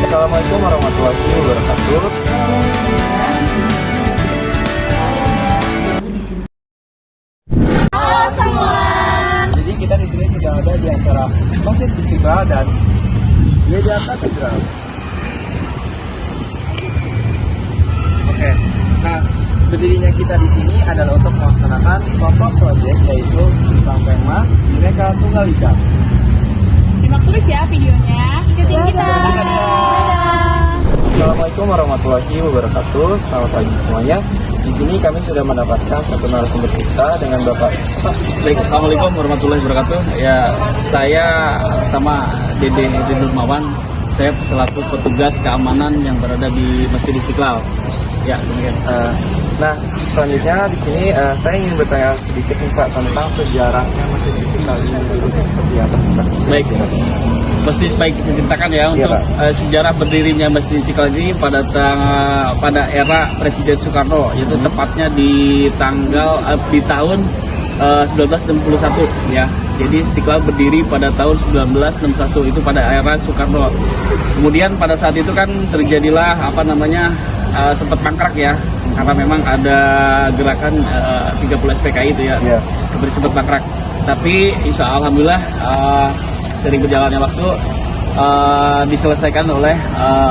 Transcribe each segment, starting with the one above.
Assalamualaikum warahmatullahi wabarakatuh. Halo semua. Jadi kita di sini sudah ada di antara Masjid Istiqlal dan Gereja Katedral. Oke. Nah, berdirinya kita di sini adalah untuk melaksanakan kelompok proyek yaitu tentang tema Bhinneka Tunggal Ika. Simak terus ya videonya. Ikutin kita. Assalamualaikum warahmatullahi wabarakatuh. Selamat pagi semuanya. Di sini kami sudah mendapatkan satu narasumber kita dengan Bapak. Baik, Assalamualaikum warahmatullahi wabarakatuh. Ya, saya sama Dede Nurmawan. Saya selaku petugas keamanan yang berada di Masjid Istiqlal. Ya, demikian. Nah, selanjutnya di sini saya ingin bertanya sedikit nih Pak tentang sejarahnya Masjid Istiqlal ini seperti apa sih Pak? Baik, baik saya ceritakan ya untuk sejarah berdirinya Masjid Istiqlal ini pada era Presiden Soekarno, yaitu tepatnya di tahun 1961 ya. Jadi Istiqlal berdiri pada tahun 1961 itu pada era Soekarno. Kemudian pada saat itu kan terjadilah sempat mangkrak ya, karena memang ada gerakan 30 SPKI itu ya, sempat mangkrak. Tapi alhamdulillah sering berjalannya waktu diselesaikan oleh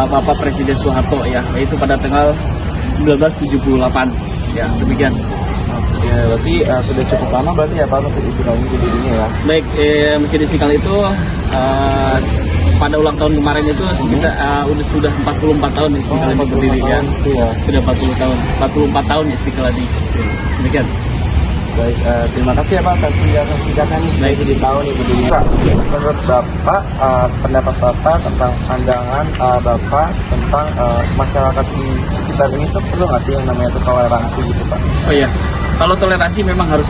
Bapak Presiden Soeharto ya, yaitu pada tanggal 1978 ya, demikian. Ya, berarti sudah cukup lama berarti ya Pak Masjid Istiqlal ini berdirinya ya. Baik, Masjid Istiqlal itu pada ulang tahun kemarin itu kita sudah 44 tahun Istiqlal ini berdiri ya. Sudah 40 tahun, 44 tahun Istiqlal ini. Demikian. Baik, terima kasih ya Pak atas penjelasan baik di tahun ini berdiri. Pak, menurut Bapak, pendapat Bapak tentang pandangan Bapak tentang masyarakat di sekitar ini tuh perlu nggak sih yang namanya toleransi gitu Pak? Oh iya, kalau toleransi memang harus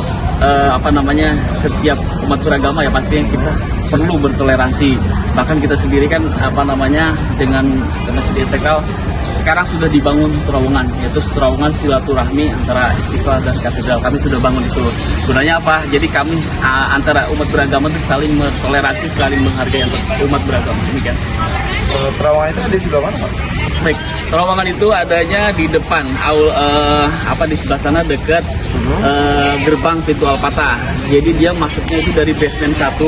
setiap umat beragama ya pastinya kita perlu bertoleransi. Bahkan kita sendiri kan dengan Masjid Istiqlal sekarang sudah dibangun terowongan, yaitu terowongan silaturahmi antara Istiqlal dan Katedral. Kami sudah bangun itu. Gunanya apa? Jadi kami antara umat beragama itu saling bertoleransi, saling menghargai untuk umat beragama. Demikian. Terowongan itu ada di sebelah mana Pak? Baik, terowongan itu adanya di depan di sebelah sana dekat gerbang pintu Alpata. Jadi dia masuknya itu dari basement 1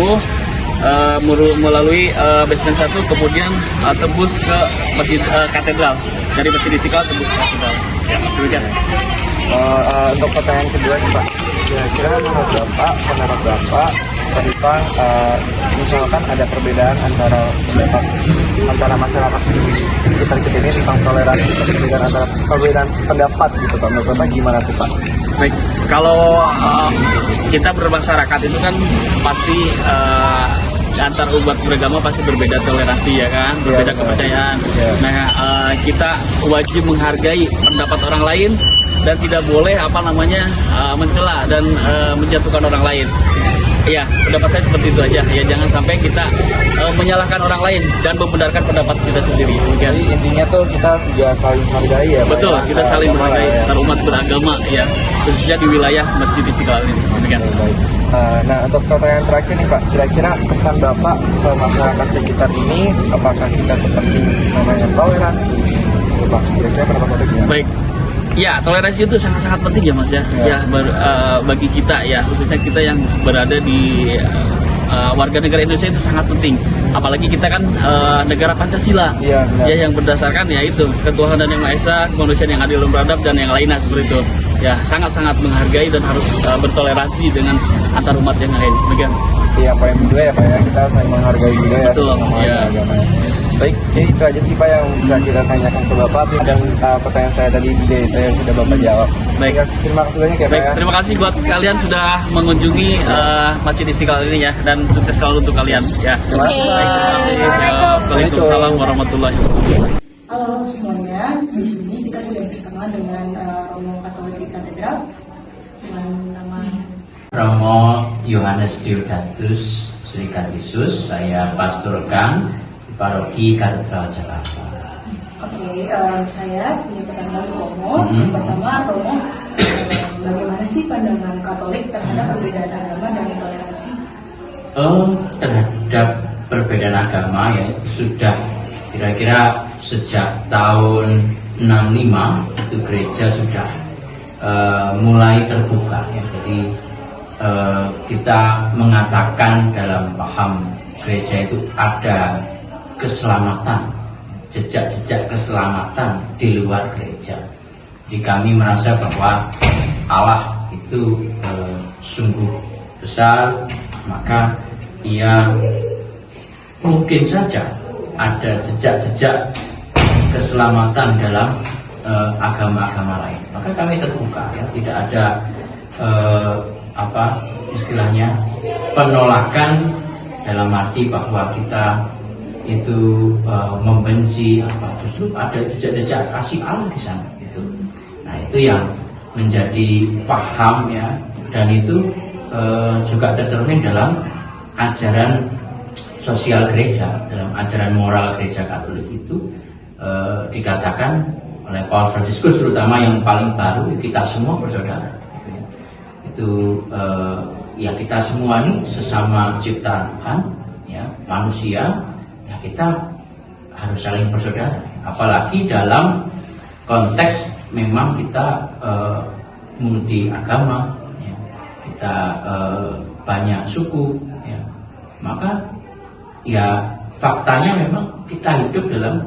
melalui basement 1 kemudian tembus ke Masjid Katedral. Dari Masjid Istiqlal tembus ke Katedral. Ya, demikian. Untuk pertanyaan kedua nih Pak, kira-kira menurut Bapak, pendapat Bapak tentang misalkan ada perbedaan antara masyarakat di sekitar kita ini tentang toleransi, perbedaan pendapat gitu Pak, menurut Bapak gimana tuh Pak? Baik, kalau kita bermasyarakat itu kan pasti antar umat beragama pasti berbeda toleransi ya kan, berbeda kepercayaan. Nah, kita wajib menghargai pendapat orang lain dan tidak boleh mencela dan menjatuhkan orang lain. Iya, pendapat saya seperti itu aja. Ya, jangan sampai kita menyalahkan orang lain dan membenarkan pendapat kita sendiri. Jadi intinya tuh kita juga saling menghargai ya. Betul, kita saling menghargai antar umat beragama ya, khususnya di wilayah Masjid Istiqlal ini. Demikian. Nah, untuk pertanyaan terakhir nih Pak, kira-kira pesan Bapak ke masyarakat sekitar ini, apakah kita seperti namanya toleransi? Pak, kira-kira pendapat Bapak gimana? Baik. Ya, toleransi itu sangat-sangat penting ya Mas ya. Bagi kita ya, khususnya kita yang berada di warga negara Indonesia itu sangat penting. Apalagi kita kan negara Pancasila, yang berdasarkan ya itu ketuhanan yang Maha Esa, kemanusiaan yang adil dan beradab dan yang lainnya seperti itu. Ya, sangat-sangat menghargai dan harus bertoleransi dengan antar umat yang lain. Demikian. Yang paling kedua ya Pak ya, kita saling menghargai juga ya. Betul. Ya. Baik, jadi itu aja sih Pak yang bisa kita tanyakan ke Bapak, dan pertanyaan saya tadi itu yang sudah Bapak jawab. Baik. Terima kasih banyak ya Pak. Baik, Ya. terima kasih buat kalian sudah mengunjungi Masjid Istiqlal ini ya, dan sukses selalu untuk kalian ya. Terima kasih. Baik, terima kasih. Ya, Waalaikumsalam warahmatullahi wabarakatuh. Halo semuanya, di sini kita sudah bersama dengan Romo Katolik di Katedral dengan nama Romo Yohanes Deodatus Serikat Yesus. Saya pastorkan di Paroki Katedral Jakarta. Oke, saya punya pertanyaan ke Romo. Yang pertama, Romo, bagaimana sih pandangan Katolik terhadap perbedaan agama dan toleransi? Terhadap perbedaan agama ya itu sudah kira-kira sejak tahun 65 itu gereja sudah mulai terbuka ya. Jadi kita mengatakan dalam paham gereja itu ada keselamatan, jejak-jejak keselamatan di luar gereja. Jadi kami merasa bahwa Allah itu sungguh besar, maka Ia mungkin saja ada jejak-jejak keselamatan dalam agama-agama lain. Maka kami terbuka ya, tidak ada istilahnya penolakan dalam arti bahwa kita itu membenci justru ada jejak-jejak kasih Allah di sana gitu. Nah, itu yang menjadi paham ya, dan itu juga tercermin dalam ajaran sosial gereja, dalam ajaran moral gereja Katolik itu dikatakan oleh Paus Fransiskus terutama yang paling baru, kita semua bersaudara. Itu ya kita semua ini sesama ciptaan Tuhan ya, manusia ya, kita harus saling bersaudara, apalagi dalam konteks memang kita multi agama ya, kita banyak suku ya, maka ya faktanya memang kita hidup dalam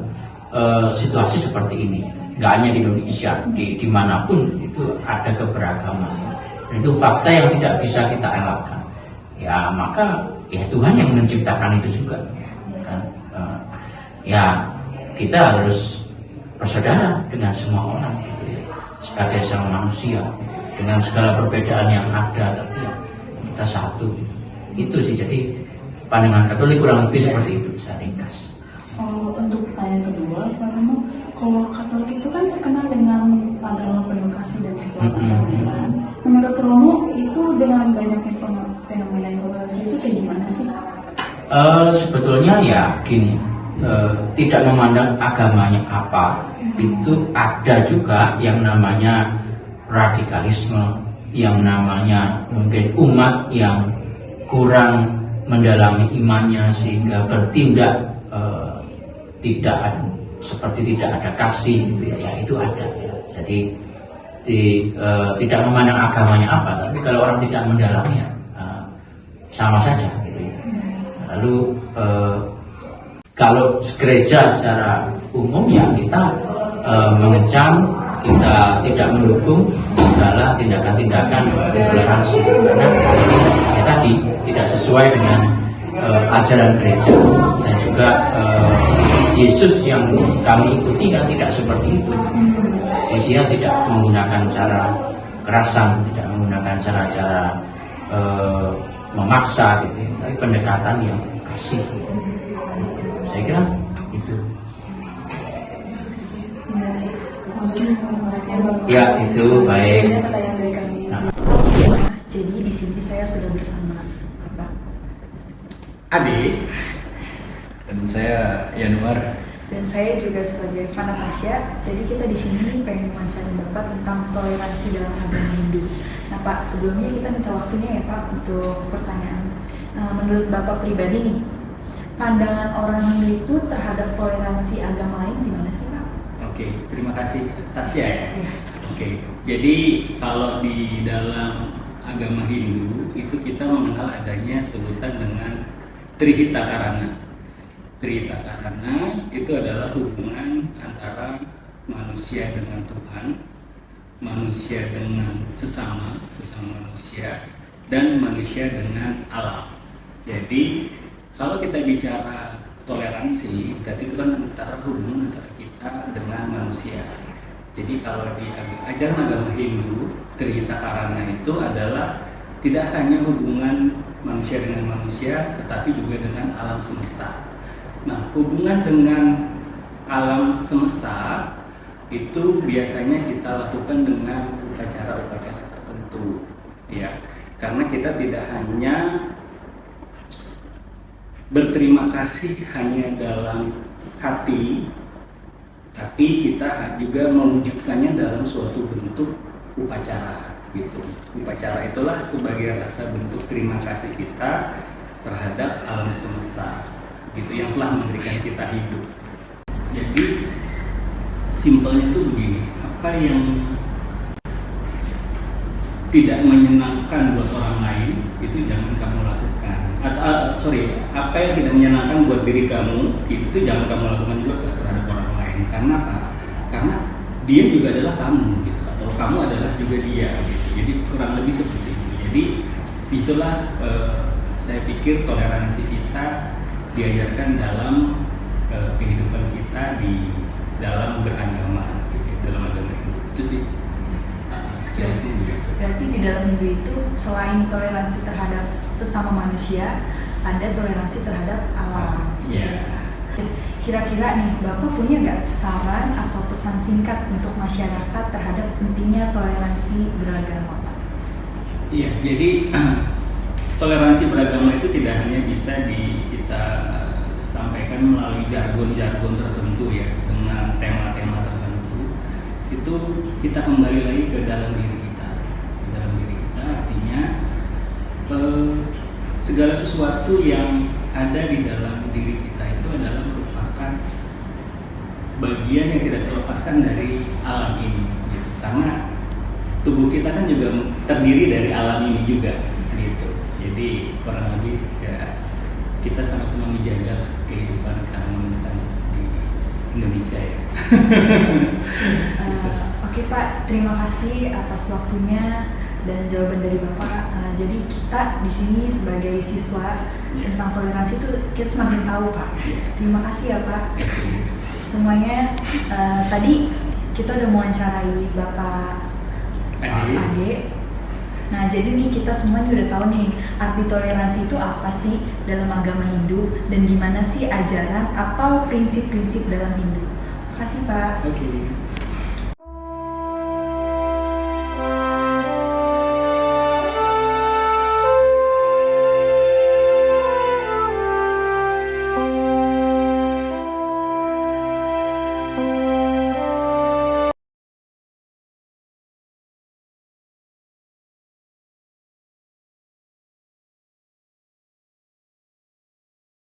situasi seperti ini, nggak hanya di Indonesia, dimanapun itu ada keberagaman. Itu fakta yang tidak bisa kita elakkan. Ya maka ya Tuhan yang menciptakan itu juga. Kan? Ya kita harus bersaudara dengan semua orang gitu ya. Sebagai seorang manusia dengan segala perbedaan yang ada, tapi ya, kita satu. Itu sih, jadi pandangan Katolik kurang lebih seperti itu, saya ringkas. Untuk pertanyaan kedua, Pak Romo, kalau Katolik itu kan terkenal dengan agama penuh kasih dan kesabaran. Menurut Romo itu dengan banyaknya fenomena intoleransi itu kayak gimana sih? Sebetulnya ya gini, tidak memandang agamanya apa, itu ada juga yang namanya radikalisme, yang namanya mungkin umat yang kurang mendalami imannya sehingga bertindak seperti tidak ada kasih gitu ya, itu ada ya. Jadi tidak memandang agamanya apa, tapi kalau orang tidak mendalaminya sama saja gitu ya. Lalu kalau gereja secara umum ya kita mengecam, kita tidak mendukung segala tindakan-tindakan intoleransi karena ya tadi tidak sesuai dengan ajaran gereja, dan juga Yesus yang kami ikuti kan tidak seperti itu. Dia tidak menggunakan cara kekerasan, tidak menggunakan cara-cara memaksa gitu, tapi pendekatan yang kasih gitu. Saya kira itu. Ya itu baik. Jadi di sini saya sudah bersama Bapak Ade, dan saya Yanuar. dan saya juga sebagai Fana Tasya. Jadi kita di sini pengen wawancara Bapak tentang toleransi dalam agama Hindu. Nah Pak, sebelumnya kita minta waktunya ya Pak untuk pertanyaan. Menurut Bapak pribadi nih, pandangan orang Hindu itu terhadap toleransi agama lain gimana sih Pak? Oke, terima kasih Tasya ya. Ya. Oke, jadi kalau di dalam agama Hindu itu kita mengenal adanya sebutan dengan Trihita Karana. Trihita Karana itu adalah hubungan antara manusia dengan Tuhan, manusia dengan sesama manusia, dan manusia dengan alam. Jadi kalau kita bicara toleransi, berarti itu kan antara hubungan antara kita dengan manusia. Jadi kalau di ajaran agama Hindu, Trihita Karana itu adalah tidak hanya hubungan manusia dengan manusia, tetapi juga dengan alam semesta. Nah, hubungan dengan alam semesta itu biasanya kita lakukan dengan upacara-upacara tertentu, ya. Karena kita tidak hanya berterima kasih hanya dalam hati, tapi kita juga mewujudkannya dalam suatu bentuk upacara, gitu. Upacara itulah sebagai rasa bentuk terima kasih kita terhadap alam semesta, gitu, yang telah memberikan kita hidup. Jadi simpelnya tuh begini, apa yang tidak menyenangkan buat orang lain itu jangan kamu lakukan. Apa yang tidak menyenangkan buat diri kamu itu jangan kamu lakukan juga terhadap orang lain. Karena apa? Karena dia juga adalah kamu, gitu, atau kamu adalah juga dia, gitu. Jadi kurang lebih seperti itu. Jadi disitulah saya pikir toleransi kita diajarkan dalam kehidupan kita di dalam beragama, gitu, dalam agama itu sih. Sekian sih begitu. Berarti di dalam Hindu itu selain toleransi terhadap sesama manusia, ada toleransi terhadap alam. Iya. Kira-kira nih, Bapak punya nggak saran atau pesan singkat untuk masyarakat terhadap pentingnya toleransi beragama, Pak? Iya, jadi toleransi beragama itu tidak hanya bisa kita sampaikan melalui jargon-jargon tertentu, ya, dengan tema-tema tertentu. Itu kita kembali lagi ke dalam diri kita. Ke dalam diri kita artinya segala sesuatu yang ada di dalam diri kita itu adalah merupakan bagian yang tidak terlepaskan dari alam ini, gitu. Karena tubuh kita kan juga terdiri dari alam ini juga, gitu. Jadi kurang lebih ya, kita sama-sama menjaga kehidupan keharmonisan di Indonesia, ya. Oke Pak, terima kasih atas waktunya dan jawaban dari Bapak. Jadi kita di sini sebagai siswa tentang toleransi itu kita semakin tahu, Pak. Terima kasih ya Pak. Semuanya tadi kita udah mewawancarai Bapak Ade. Nah, jadi nih kita semua udah tahu nih arti toleransi itu apa sih dalam agama Hindu dan gimana sih ajaran atau prinsip-prinsip dalam Hindu. Terima kasih Pak. Oke.